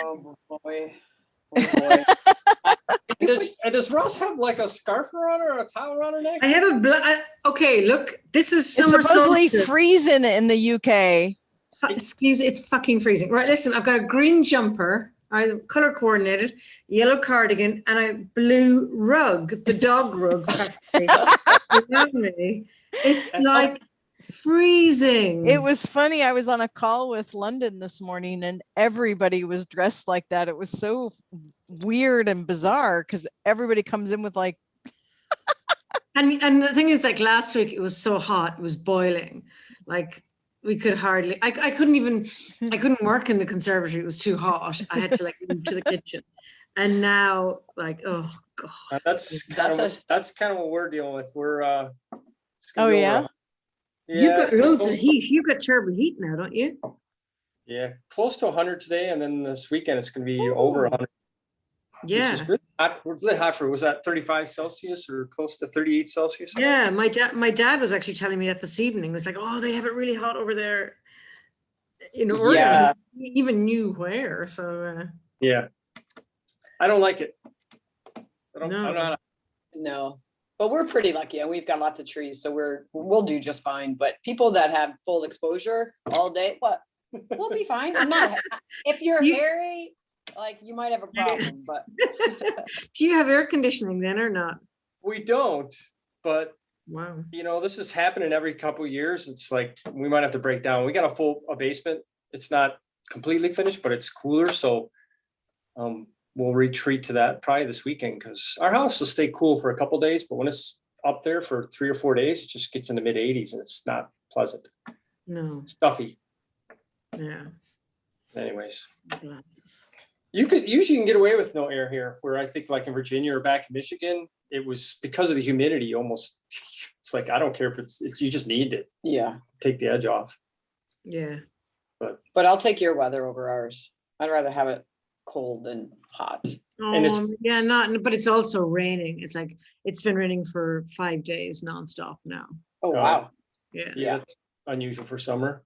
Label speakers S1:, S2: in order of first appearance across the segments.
S1: Oh boy. Oh boy.
S2: Does Ross have like a scarf around her or a towel around her neck?
S3: I have okay, look, this is
S4: It's
S3: summer
S4: supposedly
S3: solstice.
S4: freezing in the UK.
S3: Excuse me, it's fucking freezing. Right, listen, I've got a green jumper, I'm color coordinated, yellow cardigan, and a blue rug, the dog rug practically around me. It's like freezing.
S4: It was funny. I was on a call with London this morning and everybody was dressed like that. It was so weird and bizarre because everybody comes in with like.
S3: And the thing is, like last week, it was so hot, it was boiling. Like we could hardly, I couldn't work in the conservatory. It was too hot. I had to like move to the kitchen. And now, like, oh God.
S2: That's kind of what we're dealing with. We're
S4: Oh yeah.
S3: You've got loads of heat. You've got terrible heat now, don't you?
S2: Yeah, close to 100 today, and then this weekend it's going to be over 100.
S3: Yeah,
S2: which is really hot. Really hot for, was that 35 Celsius or close to 38 Celsius?
S3: Yeah, my dad was actually telling me that this evening. He was like, oh, they have it really hot over there in Oregon.
S1: Yeah.
S3: He even knew where. So
S2: yeah, I don't like it.
S3: No.
S1: No, but we're pretty lucky and we've got lots of trees, so we'll do just fine. But people that have full exposure all day, we'll be fine. I'm not. If you're hairy, like you might have a problem, but
S3: do you have air conditioning then or not?
S2: We don't, but
S3: wow,
S2: this is happening every couple of years. It's like we might have to break down. We got a basement. It's not completely finished, but it's cooler, so we'll retreat to that probably this weekend because our house will stay cool for a couple of days, but when it's up there for 3 or 4 days, it just gets in the mid 80s and it's not pleasant.
S3: No,
S2: Stuffy.
S3: Yeah.
S2: Anyways,
S3: glasses.
S2: You can get away with no air here, where I think like in Virginia or back in Michigan, it was because of the humidity almost. It's like, I don't care if it's you just need to take the edge off.
S3: Yeah.
S1: But I'll take your weather over ours. I'd rather have it cold than hot.
S3: But it's also raining. It's like it's been raining for 5 days nonstop now.
S1: Oh wow.
S3: Yeah.
S2: That's unusual for summer,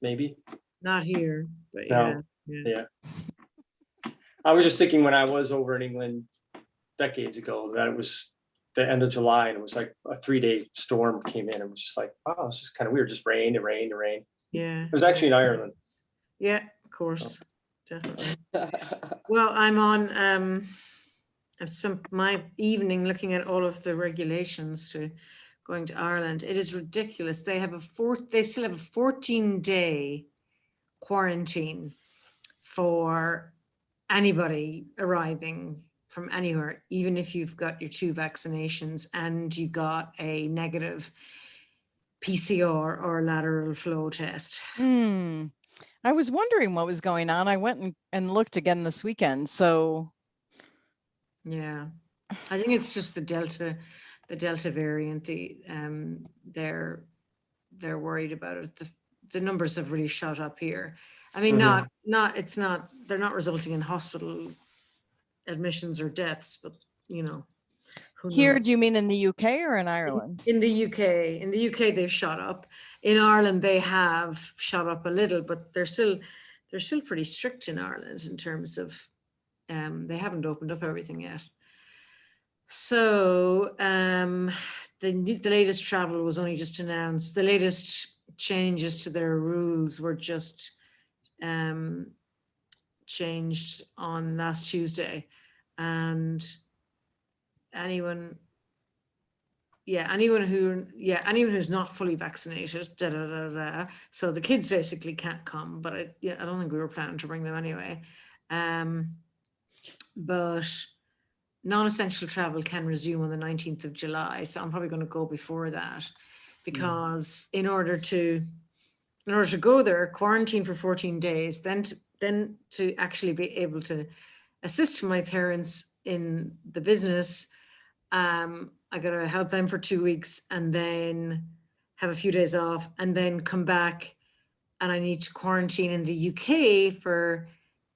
S2: maybe.
S3: Not here, but
S2: No. Yeah. I was just thinking when I was over in England decades ago that it was the end of July and it was like a 3-day storm came in. It was just like, wow, it's just kind of weird. Just rain and rain and rain.
S3: Yeah.
S2: It was actually in Ireland.
S3: Yeah, of course. Definitely. Well, I've spent my evening looking at all of the regulations to going to Ireland. It is ridiculous. They still have a 14-day quarantine for anybody arriving from anywhere, even if you've got your 2 vaccinations and you got a negative PCR or lateral flow test.
S4: I was wondering what was going on. I went and looked again this weekend. So
S3: yeah, I think it's just the Delta variant. They're worried about it. The numbers have really shot up here. I mean, they're not resulting in hospital admissions or deaths, but who
S4: here,
S3: knows?
S4: do you mean in the UK or in Ireland?
S3: In the UK, they've shot up. In Ireland, they have shot up a little, but they're still pretty strict in Ireland in terms of they haven't opened up everything yet. So the latest travel was only just announced. The latest changes to their rules were just changed on last Tuesday, and anyone who's not fully vaccinated, so the kids basically can't come, but I don't think we were planning to bring them anyway. But non-essential travel can resume on the 19th of July, so I'm probably going to go before that, because in order to go there, quarantine for 14 days, then to actually be able to assist my parents in the business, I gotta help them for 2 weeks and then have a few days off and then come back, and I need to quarantine in the UK for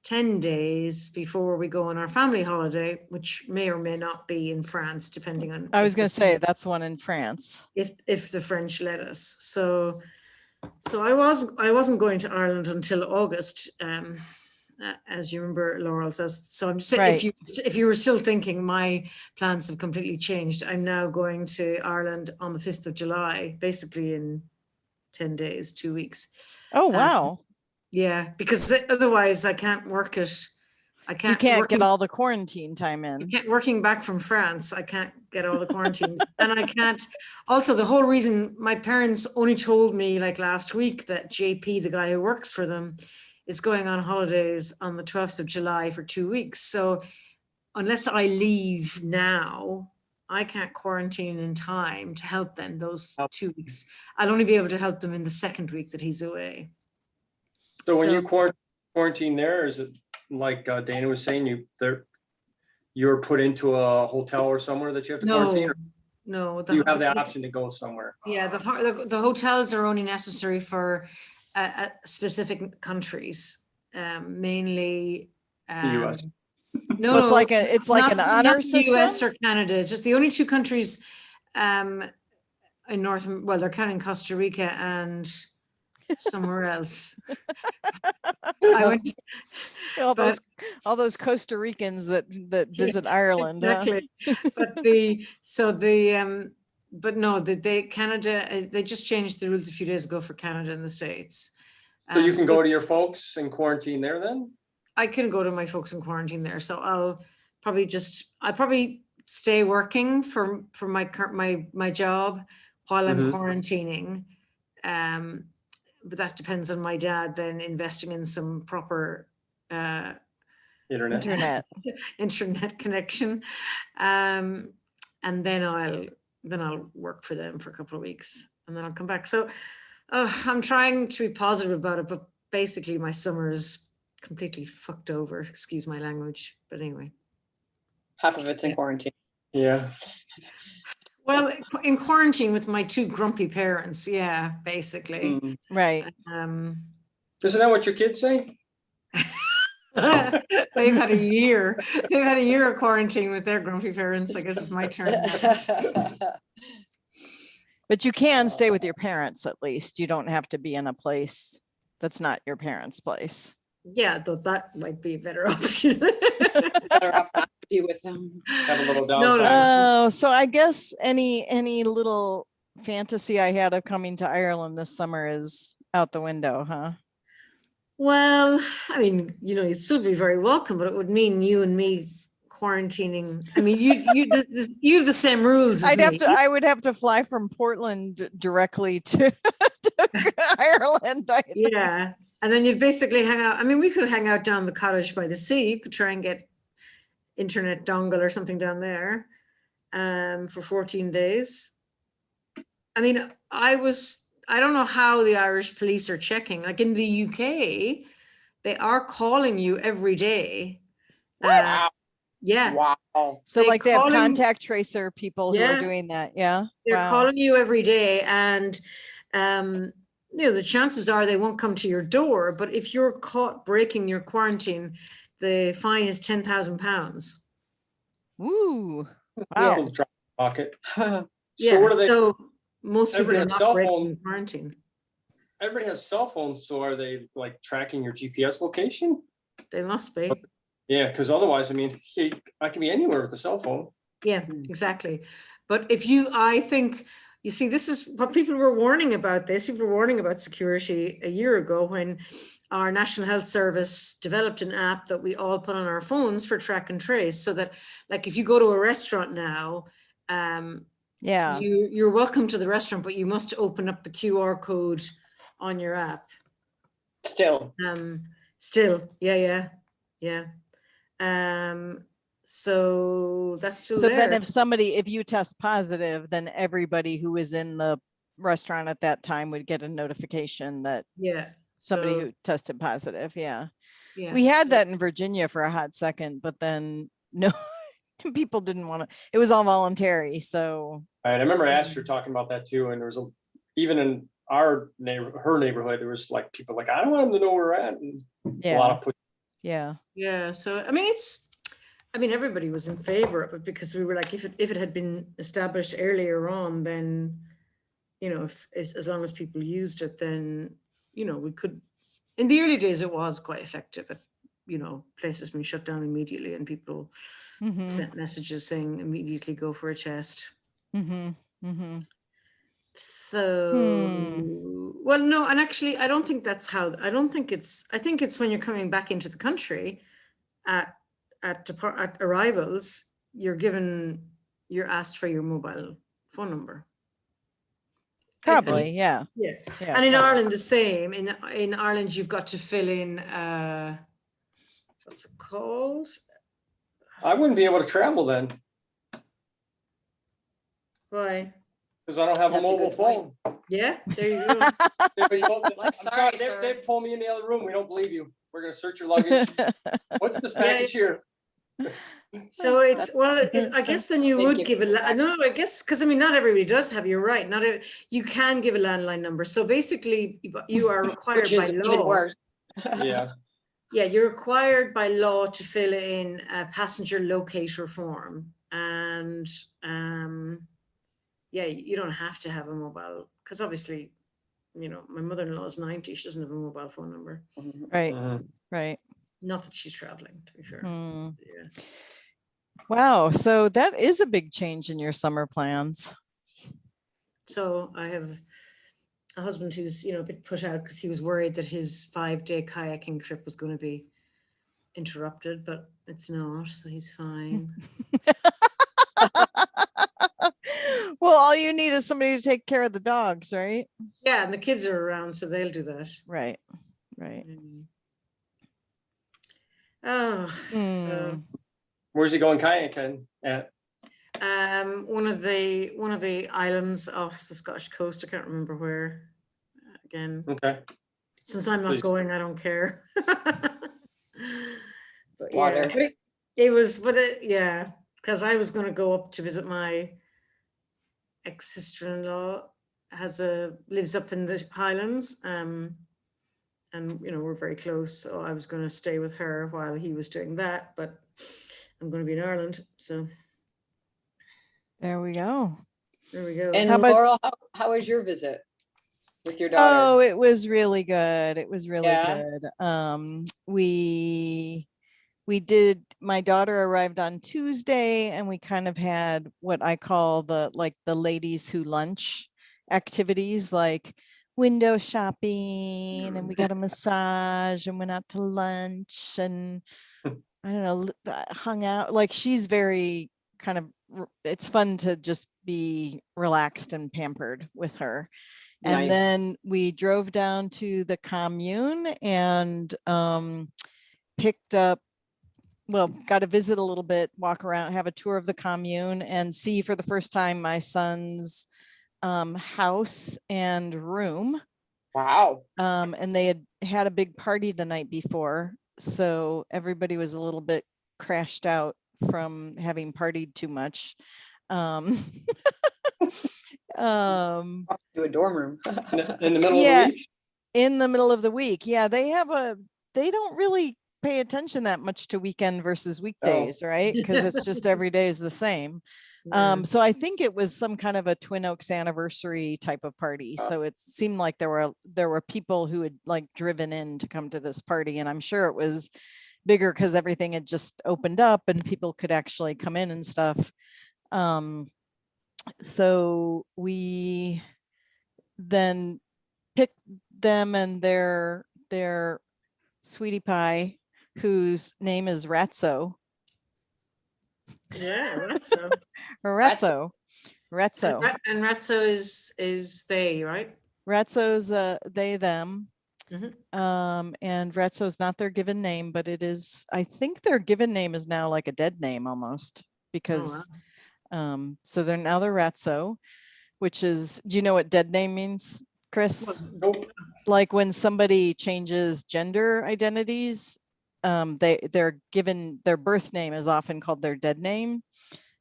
S3: 10 days before we go on our family holiday, which may or may not be in France, depending on.
S4: I was going to say that's one in France.
S3: If the French let us. So So I wasn't going to Ireland until August, as you remember, Laurel says. So I'm just saying,
S4: Right.
S3: if you were still thinking, my plans have completely changed. I'm now going to Ireland on the 5th of July, basically in 10 days, 2 weeks.
S4: Oh, wow.
S3: Yeah, because otherwise I can't work it. I
S4: You
S3: can't
S4: can't
S3: working-
S4: get all the quarantine time in.
S3: working back from France, I can't get all the quarantine. And I can't, also the whole reason my parents only told me like last week that JP, the guy who works for them, is going on holidays on the 12th of July for 2 weeks. So unless I leave now, I can't quarantine in time to help them those 2 weeks. I'll only be able to help them in the second week that he's away.
S2: So when
S3: So-
S2: you quarantine there, is it like Dana was saying, you're put into a hotel or somewhere that you have to quarantine? Or
S3: No.
S2: do you have the option to go somewhere?
S3: Yeah, the hotels are only necessary for specific countries, mainly.
S2: The US.
S3: No,
S4: Well, it's like
S3: not-
S4: an
S3: not
S4: honor
S3: the
S4: system.
S3: US or Canada, just the only two countries in well, they're counting Costa Rica and somewhere else. I went,
S4: all those Costa Ricans that visit Ireland. huh?
S3: exactly. But no, Canada, they just changed the rules a few days ago for Canada and the States.
S2: So you can go to your folks and quarantine there then?
S3: I can go to my folks in quarantine there, so I'll probably stay working for my job while I'm
S2: Mhm.
S3: quarantining. But that depends on my dad then investing in some proper
S2: Internet.
S3: internet connection, and then I'll work for them for a couple of weeks, and then I'll come back. So I'm trying to be positive about it, but basically my summer is completely fucked over. Excuse my language, but anyway.
S1: Half of it's in quarantine.
S2: Yeah.
S3: Well, in quarantine with my two grumpy parents, yeah, basically.
S1: Mm.
S4: Right.
S2: Isn't that what your kids say?
S3: They've had a year. They've had a year of quarantine with their grumpy parents. I guess it's my turn now.
S4: But you can stay with your parents at least. You don't have to be in a place that's not your parents' place.
S3: Yeah, though that might be a better option.
S1: Better off not to be with them.
S2: Have a little
S3: No.
S2: downtime.
S4: Oh, so I guess any little fantasy I had of coming to Ireland this summer is out the window, huh?
S3: Well, I mean, you'd still be very welcome, but it would mean you and me quarantining. I mean, you have the same rules as me.
S4: I would have to fly from Portland directly to Ireland.
S3: Yeah. And then you'd basically hang out. I mean, we could hang out down the cottage by the sea. You could try and get internet dongle or something down there for 14 days. I mean, I don't know how the Irish police are checking. Like in the UK, they are calling you every day.
S1: Wow.
S3: Yeah.
S1: Wow.
S4: So like they have
S3: calling-
S4: contact tracer people who are
S3: Yeah.
S4: doing that. Yeah.
S3: They're
S4: Wow.
S3: calling you every day, and the chances are they won't come to your door. But if you're caught breaking your quarantine, the fine is £10,000.
S4: Ooh.
S2: Yeah.
S4: Wow.
S2: Little drop pocket.
S3: Yeah.
S2: So what are they?
S3: So most people
S2: Everybody
S3: are
S2: has
S3: not
S2: cell
S3: breaking
S2: phone.
S3: quarantine.
S2: Everybody has cell phones, so are they like tracking your GPS location?
S3: They must be.
S2: Yeah, because otherwise, I mean, I can be anywhere with a cell phone.
S3: Yeah, exactly. But I think, you see, this is what people were warning about this. People were warning about security a year ago when our National Health Service developed an app that we all put on our phones for track and trace, so that like if you go to a restaurant now,
S4: Yeah.
S3: you're welcome to the restaurant, but you must open up the QR code on your app.
S1: Still.
S3: Still, yeah. So that's still
S4: So
S3: there.
S4: then if you test positive, then everybody who was in the restaurant at that time would get a notification that
S3: Yeah.
S4: somebody
S3: so-
S4: who tested positive. Yeah.
S3: yeah,
S4: We had
S3: so-
S4: that in Virginia for a hot second, but then no, people didn't want to, it was all voluntary. So
S2: Right, I remember Asher talking about that too, and there was even in her neighborhood, there was like people like, I don't want them to know where we're at. And a lot
S4: yeah,
S2: of push.
S4: yeah.
S3: Yeah. So, I mean, everybody was in favor of it because we were like, if it had been established earlier on, then, if as long as people used it, then, we could, in the early days, it was quite effective at, places being shut down immediately and people
S4: Mm-hmm.
S3: sent messages saying immediately go for a test.
S4: Mm-hmm. Mm-hmm.
S3: So, well, no, and actually, I don't think that's how, I think it's when you're coming back into the country at arrivals, you're asked for your mobile phone number.
S4: Probably, yeah.
S3: Yeah.
S4: Yeah.
S3: And in
S4: probably.
S3: Ireland, the same. In Ireland, you've got to fill in, what's it called?
S2: I wouldn't be able to travel then,
S3: Why?
S2: because I don't have a
S1: That's a
S2: mobile
S1: good point.
S2: phone.
S3: Yeah, there you go.
S2: I'm
S1: Sorry,
S2: sorry,
S1: sir.
S2: they pull me in the other room. We don't believe you. We're gonna search your luggage. What's this package here?
S3: So I guess then you
S1: Thank
S3: would
S1: you.
S3: give no, I guess, because I mean, not everybody does have, you're right. You can give a landline number. So basically you are required
S1: Which
S3: by
S1: is
S3: law.
S1: even worse.
S2: Yeah.
S3: Yeah, you're required by law to fill in a passenger locator form. And yeah, you don't have to have a mobile, because obviously, my mother-in-law is 90, she doesn't have a mobile phone number.
S4: Right.
S2: Mhm.
S4: Right.
S3: Not that she's traveling, to be fair. Yeah.
S4: Wow. So that is a big change in your summer plans.
S3: So I have a husband who's, a bit put out because he was worried that his 5-day kayaking trip was going to be interrupted, but it's not, so he's fine.
S4: Well, all you need is somebody to take care of the dogs, right?
S3: Yeah, and the kids are around, so they'll do that.
S4: Right. Right.
S3: Oh, so
S2: Where's he going kayaking at?
S3: one of the islands off the Scottish coast. I can't remember where. Again,
S2: Okay.
S3: since I'm not
S2: Please.
S3: going, I don't care. But
S1: Water.
S3: yeah, it was, yeah, because I was going to go up to visit my ex-sister-in-law, lives up in the Highlands, and we're very close, so I was going to stay with her while he was doing that, but I'm going to be in Ireland, so
S4: there we go.
S3: there we go.
S1: And
S4: How about-
S1: Laurel, how was your visit with your daughter?
S4: Oh, it was really good. It was really
S1: Yeah.
S4: good. We did, my daughter arrived on Tuesday and we kind of had what I call the ladies who lunch activities, like window shopping, and we got a massage and went out to lunch and I don't know, hung out. Like, she's very kind of, it's fun to just be relaxed and pampered with her. And
S1: Nice.
S4: then we drove down to the commune and picked up, got to visit a little bit, walk around, have a tour of the commune and see for the first time my son's house and room.
S1: Wow.
S4: And they had a big party the night before. So everybody was a little bit crashed out from having partied too much.
S1: To a dorm room.
S2: In the middle
S4: Yeah.
S2: of the week?
S4: In the middle of the week. Yeah, they don't really pay attention that much to weekend versus weekdays, right? Because it's just every day is the same.
S3: Yeah.
S4: So I think it was some kind of a Twin Oaks anniversary type of party. So it seemed like there were people who had like driven in to come to this party, and I'm sure it was bigger because everything had just opened up and people could actually come in and stuff. So we then picked them and their sweetie pie, whose name is Ratso.
S3: Yeah, Ratso.
S4: Or Ratso. Ratso.
S3: And Ratso is they, right?
S4: Ratso's they, them.
S3: Mhm.
S4: And Ratso's not their given name, but it is, I think their given name is now like a dead name almost, because so they're Ratso, which is, do you know what dead name means, Chris?
S2: Nope.
S4: Like when somebody changes gender identities, they're given, their birth name is often called their dead name.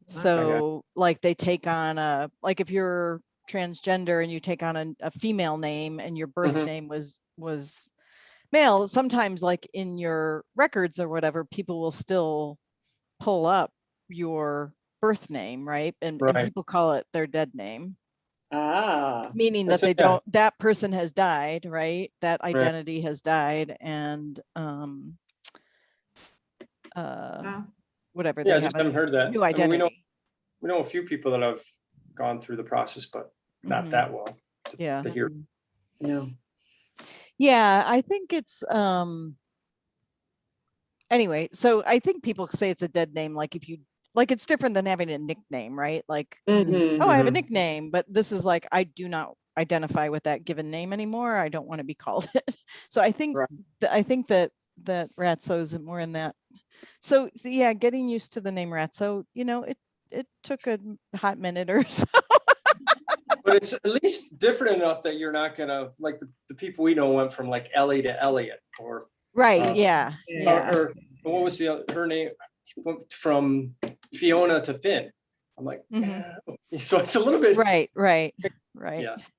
S4: So like they take on like if you're transgender and you take on a female name and your birth name was male, sometimes like in your records or whatever, people will still pull up your birth name, right? And people call it their dead name. meaning that
S2: That's
S4: they
S2: it, yeah.
S4: don't, that person has died, right? That
S2: Right.
S4: identity has died, and
S3: Wow.
S4: whatever,
S2: Yeah, I
S4: they
S2: just
S4: have
S2: haven't
S4: a
S2: heard that.
S4: new
S2: I mean,
S4: identity.
S2: we know a few people that have gone through the process, but not
S4: Mhm.
S2: that well.
S4: Yeah.
S2: To hear.
S1: No.
S4: Yeah, I think it's anyway, so I think people say it's a dead name, like if you like, it's different than having a nickname, right? Like,
S1: Mhm.
S4: oh, I have a
S2: Mhm.
S4: nickname, but this is like, I do not identify with that given name anymore. I don't want to be called it. So I think
S1: Right.
S4: I think that Ratso is more in that. So yeah, getting used to the name Ratso, you know, it took a hot minute or so.
S2: But it's at least different enough that you're not gonna, like the people we know went from like Ellie to Elliot, or
S4: Right.
S2: Um,
S4: Yeah.
S3: Yeah.
S2: or what was her name? Went from Fiona to Finn. I'm like,
S4: Mhm.
S2: so it's a little bit.
S4: Right. Right. Right.
S2: Yes.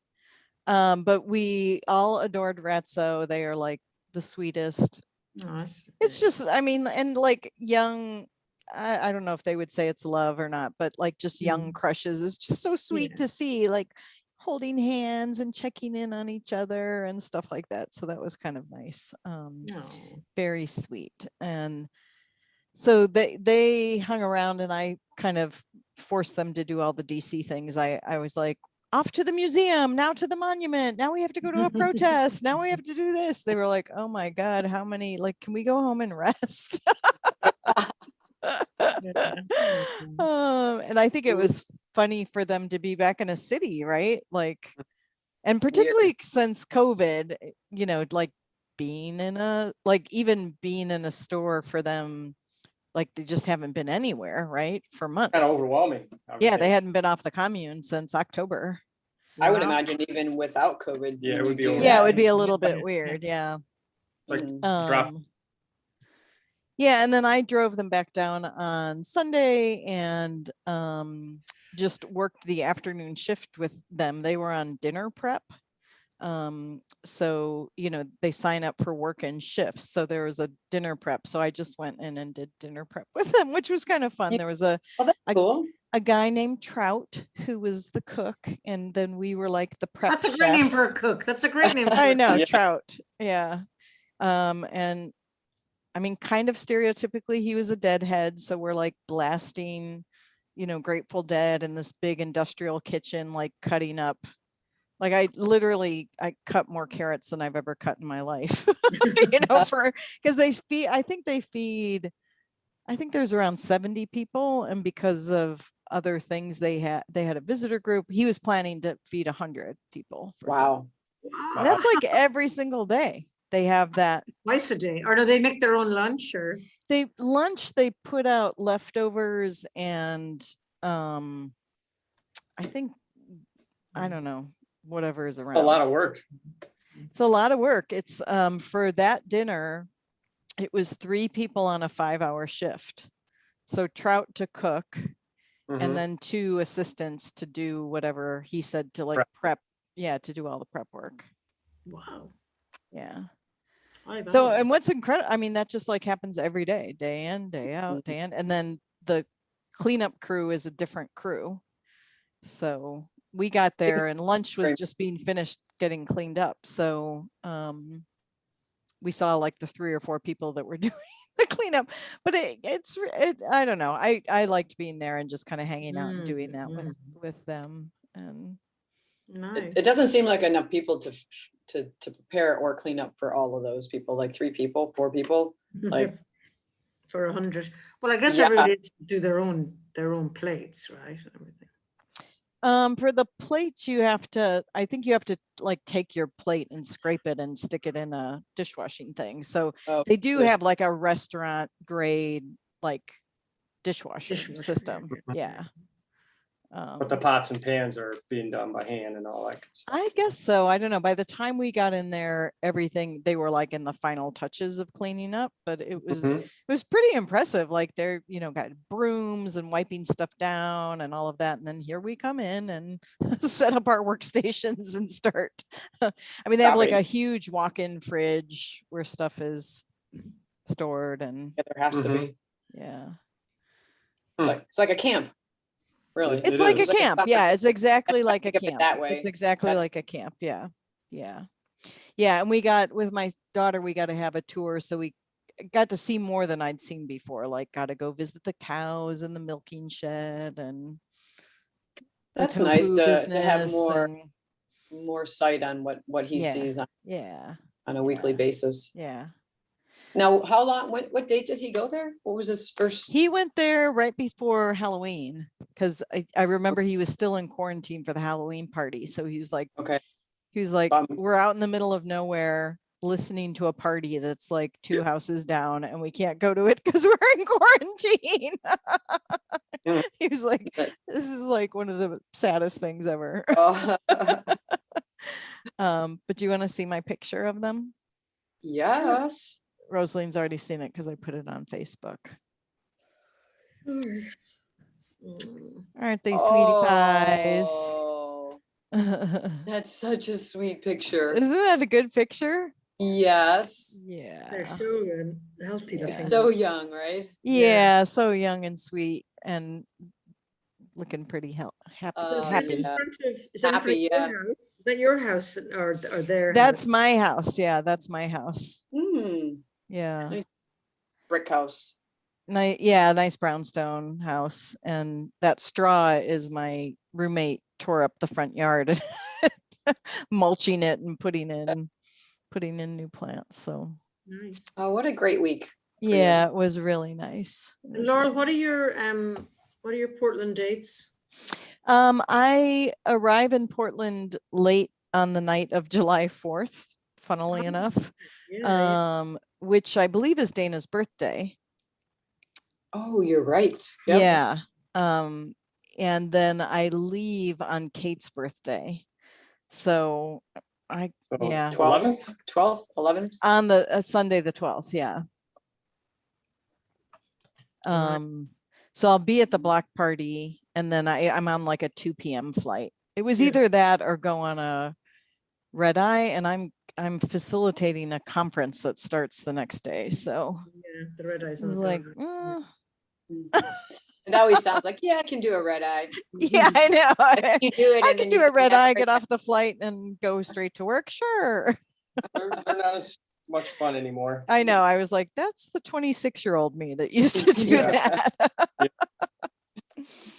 S4: But we all adored Ratso. They are like the sweetest.
S3: Nice.
S4: It's just, I mean, and like young, I don't know if they would say it's love or not, but like just young crushes is just so sweet
S3: Yeah.
S4: to see, like holding hands and checking in on each other and stuff like that. So that was kind of nice.
S3: No.
S4: Very sweet. And so they hung around, and I kind of forced them to do all the DC things. I was like, off to the museum, now to the monument, now we have to go to a protest, now we have to do this. They were like, oh my God, how many, like, can we go home and rest? And I think it was funny for them to be back in a city, right? Like, and particularly since COVID, you know, like being in a, like even being in a store for them, like they just haven't been anywhere, right? For months.
S2: Kind of overwhelming. I would
S4: Yeah, they
S2: think.
S4: hadn't been off the commune since October.
S1: I would
S3: Wow.
S1: imagine even without COVID.
S2: Yeah, it
S1: when
S2: would
S1: you
S2: be
S1: do
S2: over-
S4: Yeah, it
S1: that,
S4: would be a
S1: you
S4: little
S1: get
S4: bit weird. Yeah.
S2: Like
S1: Mhm.
S2: drop.
S4: Yeah, and then I drove them back down on Sunday and just worked the afternoon shift with them. They were on dinner prep. So, you know, they sign up for work in shifts. So there was a dinner prep. So I just went in and did dinner prep with them, which was kind of fun.
S1: Yeah.
S4: There was a
S1: Oh, that's cool.
S4: guy named Trout who was the cook, and then we were like the prep
S3: That's a great name for a
S4: chefs.
S3: cook. That's a great name. For
S4: I
S3: a
S4: know,
S2: Yeah.
S4: Trout. Yeah. And I mean, kind of stereotypically, he was a deadhead. So we're like blasting, you know, Grateful Dead in this big industrial kitchen, like cutting up. Like I cut more carrots than I've ever cut in my life, you know, because they feed, I think there's around 70 people. And because of other things, they had a visitor group. He was planning to feed 100 people.
S1: Wow.
S4: And that's like every single day they have that.
S3: Twice a day. Or do they make their own lunch or?
S4: They put out leftovers and I think, I don't know, whatever is around.
S2: A lot of work.
S4: It's a lot of work. It's for that dinner, it was 3 people on a 5-hour shift. So Trout to cook,
S2: Mhm.
S4: and then 2 assistants to do whatever he said to like prep. Yeah, to do all the prep work.
S3: Wow.
S4: Yeah.
S3: 5
S4: So,
S3: hours.
S4: and what's incredible, I mean, that just like happens every day, day in, day out, day in. And then the cleanup crew is a different crew. So we got there and lunch was
S1: Right.
S4: just being finished getting cleaned up. So we saw like the 3 or 4 people that were doing the cleanup, but I don't know. I liked being there and just kind of hanging out and doing that with them. And
S3: Nice.
S1: It doesn't seem like enough people to prepare or clean up for all of those people, like 3 people, 4 people. Like,
S3: for 100. Well, I guess
S1: Yeah.
S3: everybody do their own plates, right? and Everything.
S4: for the plates, I think you have to like take your plate and scrape it and stick it in a dishwashing thing. So
S1: oh,
S4: they do
S1: there's-
S4: have like a restaurant grade, like dishwashing
S3: Dishwasher,
S4: system.
S3: yeah.
S4: Yeah.
S2: But the pots and pans are being done by hand and all that good stuff.
S4: I guess so. I don't know. By the time we got in there, they were like in the final touches of cleaning up, but it
S2: Mhm.
S4: was pretty impressive. Like they're, you know, got brooms and wiping stuff down and all of that. And then here we come in and set up our workstations and start. I mean, they have like a
S1: Shopping.
S4: huge walk-in fridge where stuff is stored, and
S1: Yeah, there has to be.
S4: yeah.
S1: It's like a camp. Really.
S2: It
S4: It's like a
S2: is.
S1: Like a
S4: camp.
S1: summer
S4: Yeah, it's exactly
S1: camp,
S4: like a
S1: think of it
S4: camp.
S1: that way.
S4: It's exactly
S1: That's-
S4: like a camp. Yeah. Yeah. Yeah. And we got with my daughter, we got to have a tour. So we got to see more than I'd seen before. Like got to go visit the cows and the milking shed and the
S1: That's nice
S4: tofu
S1: to have
S4: business and
S1: more sight on what he
S4: yeah.
S1: sees
S4: Yeah.
S1: on a weekly
S4: Yeah.
S1: basis.
S4: Yeah.
S1: Now, how long, what date did he go there? What was his first?
S4: He went there right before Halloween because I remember he was still in quarantine for the Halloween party. So he was like,
S1: Okay,
S4: He was like,
S1: Bums.
S4: we're out in the middle of nowhere listening to a party that's like two houses down and we can't go to it because we're in quarantine.
S2: Mm.
S4: He was like,
S1: But-
S4: this is like one of the saddest things ever.
S1: Oh,
S4: But do you want to see my picture of them?
S1: yes.
S4: Rosalie's already seen it because I put it on Facebook.
S3: Mm.
S4: Aren't they sweetie pies?
S1: Oh,
S4: Isn't
S1: that's such a sweet picture.
S4: that a good picture?
S1: Yes.
S4: Yeah.
S3: They're so healthy
S4: Yeah.
S3: looking.
S1: So young, right?
S4: Yeah, so young and sweet and looking pretty happy.
S1: Oh,
S4: happy.
S1: yeah.
S3: Is that in front of
S1: Happy,
S3: your
S1: yeah.
S3: house? Is that your house or their
S4: That's
S3: house?
S4: my house. Yeah, that's my house.
S1: Hmm,
S4: Yeah.
S1: Nice. brick house.
S4: Nice brownstone house. And that straw is my roommate tore up the front yard, mulching it and putting in new plants. So
S3: Nice.
S1: Oh, what a great week. you.
S4: yeah, it was really nice. It
S3: And
S4: was
S3: Laurel,
S4: really-
S3: what are your Portland dates?
S4: I arrive in Portland late on the night of July 4th, funnily
S3: Oh,
S4: enough.
S3: Yeah,
S4: Which I believe is Dana's birthday.
S1: Oh, you're right. Yep.
S4: Yeah. And then I leave on Kate's birthday. So
S2: So,
S4: yeah.
S1: 12th, 12th, 11th.
S4: On the Sunday the 12th, yeah.
S3: Right.
S4: So I'll be at the block party and then I'm on like a 2 p.m. flight. It was
S3: Yeah.
S4: either that or go on a red eye, and I'm facilitating a conference that starts the next day. So
S3: yeah, the red eyes.
S4: I was
S3: not
S4: like,
S3: going.
S1: It always sounds like, yeah, I can do a red eye.
S4: yeah, I know.
S1: You do it.
S4: I
S1: and
S4: can
S1: then you
S4: do a
S1: say,
S4: red
S1: "Yeah,
S4: eye,
S1: right
S4: get
S1: back."
S4: off the flight and go straight to work. Sure.
S2: They're not as much fun anymore.
S4: I know. I was like, that's the 26-year-old me that used to do
S1: Yeah.
S4: that.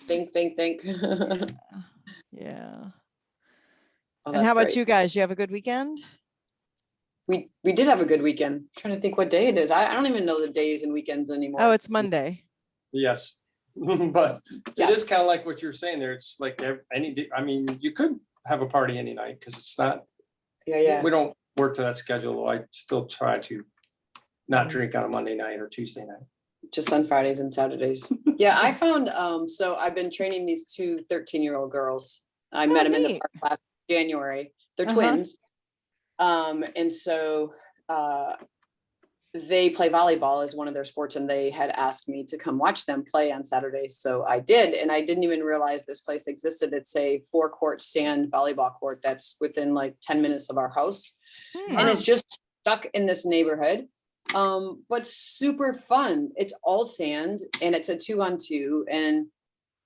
S1: Think.
S4: Yeah.
S1: Oh,
S4: And
S1: that's
S4: how about
S1: great.
S4: you guys? You have a good weekend?
S1: We did have a good weekend. I'm trying to think what day it is. I don't even know the days and weekends anymore.
S4: Oh, it's Monday.
S2: Yes. But it
S1: Yes.
S2: is kind of like what you're saying there. It's like any day. I mean, you could have a party any night because it's not,
S1: Yeah.
S2: we don't work to that schedule. I still try to not drink on a Monday night or Tuesday night.
S1: Just on Fridays and Saturdays. Yeah, I found, so I've been training these two 13-year-old girls. I met them in the
S4: neat.
S1: park last January. They're
S4: Uh-huh.
S1: twins. And so they play volleyball as one of their sports, and they had asked me to come watch them play on Saturdays. So I did, and I didn't even realize this place existed. It's a 4-court sand volleyball court that's within like 10 minutes of our house.
S4: Hmm.
S1: And it's just stuck in this neighborhood. But super fun. It's all sand and it's a 2-on-2. And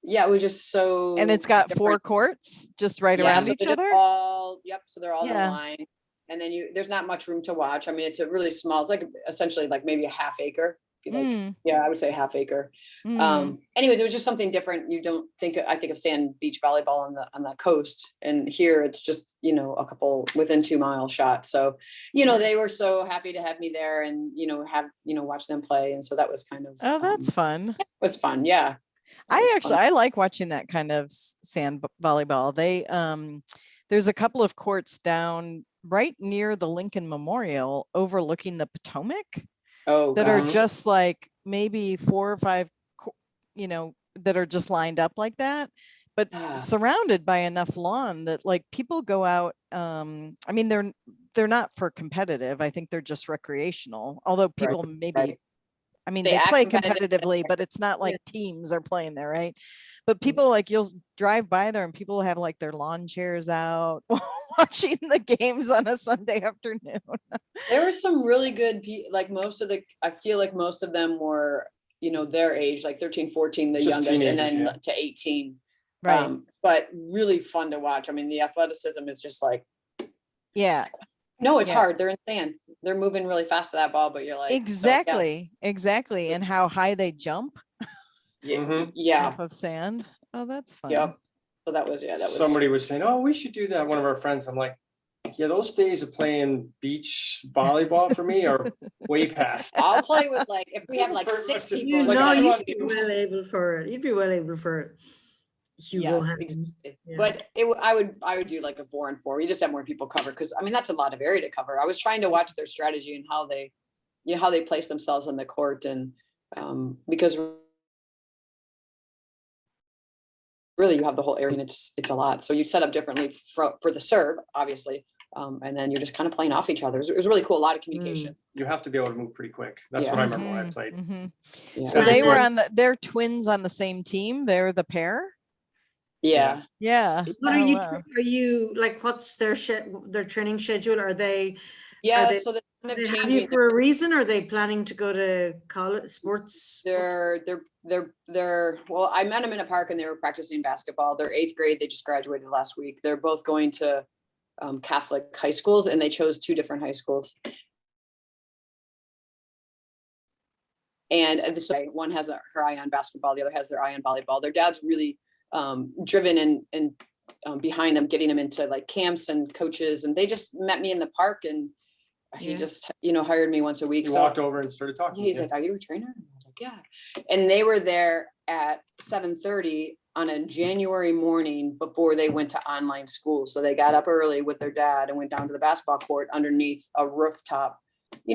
S1: yeah, it was just so.
S4: And it's got
S1: different.
S4: 4 courts just right
S1: Yeah,
S4: around
S1: so
S4: each
S1: they're just
S4: other.
S1: all, yep, so they're all in
S4: Yeah.
S1: a line. And then there's not much room to watch. I mean, it's a really small, it's like essentially like maybe a half acre. If you like,
S4: Mm,
S1: yeah, I would say half acre.
S4: mm.
S1: Anyways, it was just something different. You don't think, I think of sand beach volleyball on the coast, and here it's just, a couple within 2-mile shot. So, they were so happy to have me there and, watch them play. And so that was kind of,
S4: Oh, that's fun.
S1: was fun. Yeah. That was fun.
S4: I like watching that kind of sand volleyball. There's a couple of courts down right near the Lincoln Memorial overlooking the Potomac
S1: Oh,
S4: that are
S1: gosh.
S4: just like maybe 4 or 5, that are just lined up like that, but
S1: Ah.
S4: surrounded by enough lawn that like people go out. I mean, they're not for competitive. I think they're just recreational. Although people maybe,
S1: right.
S4: I mean,
S1: They
S4: they
S1: act
S4: play
S1: competitive, but
S4: competitively, but it's not like teams are playing there, right? But people like you'll drive by there and people have like their lawn chairs out watching the games on a Sunday afternoon.
S1: There were some really good, like I feel like most of them were, their age, like 13, 14, the
S2: Just
S1: youngest, and then
S2: teenagers,
S1: to 18.
S4: Right.
S1: But really fun to watch. I mean, the athleticism is just like,
S4: Yeah,
S1: no, it's
S4: Yeah.
S1: hard. They're insane. They're moving really fast to that ball, but you're like, so, yeah.
S4: exactly. And how high they jump
S2: Mhm.
S1: Yeah,
S4: off of sand. Oh, that's fun.
S1: yep. So that was
S2: Somebody was saying, oh, we should do that. One of our friends, I'm like, yeah, those days of playing beach volleyball for me are way past.
S1: I'll play with like, if we have like
S2: Pretty
S1: 6
S2: much just
S1: people.
S3: You
S1: in
S2: like
S3: know,
S1: the
S2: two
S3: you'd
S2: on
S3: be
S2: two.
S3: well able for it. You'd be well able for it. Hugo
S1: Yes,
S3: Hands.
S1: exactly.
S3: Yeah.
S1: But I would do like a 4-on-4. We just have more people cover because I mean that's a lot of area to cover. I was trying to watch their strategy and how they, how they place themselves on the court and because really you have the whole area and it's a lot. So you set up differently for the serve, obviously, and then you're just kind of playing off each other. It was really cool. A lot of communication.
S2: You have to be able to move pretty quick. That's
S1: Yeah.
S2: what I remember when I
S4: Mhm,
S2: played.
S4: mhm.
S1: Yeah.
S4: So they
S3: And
S4: were
S3: then-
S4: on they're twins on the same team. They're the pair.
S1: Yeah.
S4: Yeah.
S3: What are
S4: Oh,
S3: you?
S4: wow.
S3: Are you like? What's their their training schedule? Are they?
S1: Yeah.
S3: they-
S1: So they're kind
S3: They
S1: of
S3: have
S1: changing.
S3: you for a reason? Or are they planning to go to college sports?
S1: They're well, I met them in a park and they were practicing basketball. They're 8th grade. They just graduated last week. They're both going to Catholic high schools and they chose 2 different high schools. And this way, one has her eye on basketball, the other has their eye on volleyball. Their dad's really driven and behind them, getting them into like camps and coaches. And they just met me in the park and he
S3: Yeah.
S1: just, hired me once a week.
S2: You
S1: So
S2: walked over and started talking.
S1: he's like, are you a trainer? And I was like, yeah. And they were there at 7:30 on a January morning before they went to online school. So they got up early with their dad and went down to the basketball court underneath a rooftop.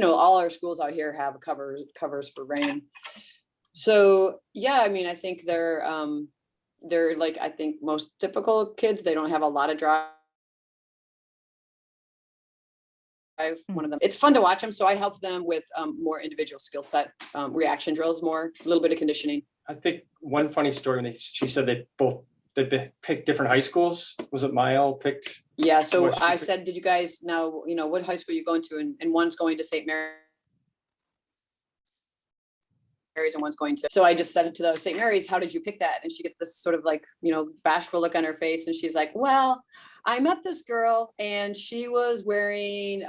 S1: All our schools out here have covers for rain. So yeah, I mean, I think they're like, I think most typical kids, they don't have a lot of drive. One of them, it's fun to watch them. So I help them with more individual skill set, reaction drills, more, a little bit of conditioning.
S2: I think one funny story, when she said they picked different high schools. Was it Mael picked?
S1: Yeah, so
S2: What she
S1: I
S2: picked?
S1: said, did you guys know, what high school you going to? And one's going to St. Mary's and one's going to, so I just said it to the St. Mary's, how did you pick that? And she gets this sort of like, bashful look on her face. And she's like, well, I met this girl and she was wearing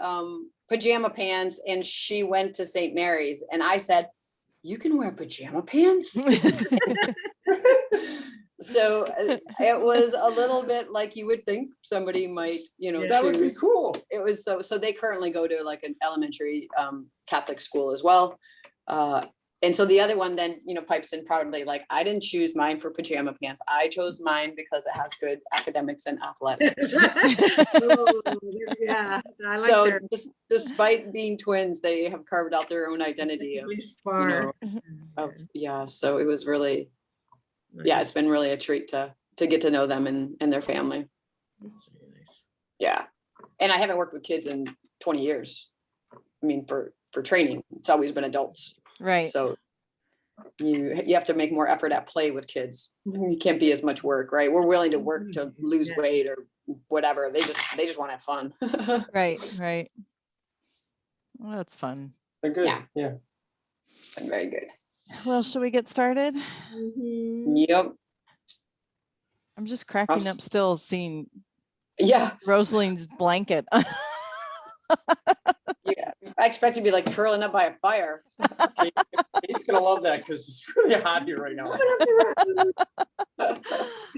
S1: pajama pants and she went to St. Mary's. And I said, you can wear pajama pants? So it was a little bit like you would think somebody might,
S2: That would be
S1: choose.
S2: cool.
S1: It was so they currently go to like an elementary Catholic school as well. And so the other one then, pipes in proudly, like, I didn't choose mine for pajama pants. I chose mine because it has good academics and athletics.
S3: Oh, yeah, I like
S1: So
S3: their
S1: despite being twins, they have carved out their own identity of,
S3: spar.
S1: so it was really, yeah, it's been really a treat to get to know them and their family.
S3: That's really nice.
S1: Yeah. And I haven't worked with kids in 20 years. I mean, for training, it's always been adults.
S4: Right.
S1: So you have to make more effort at play with kids. You can't be as much work, right? We're willing to work to lose
S3: Yeah.
S1: weight or whatever. They just want to have fun.
S4: Right. Well, that's fun.
S2: They're good.
S1: Yeah.
S2: Yeah.
S1: Very good.
S4: Well, should we get started?
S1: Yep.
S4: I'm just cracking up still seeing
S1: Yeah.
S4: Rosalind's blanket.
S1: Yeah. I expect to be like curling up by a fire.
S2: Kate's gonna love that because it's really hot here right now.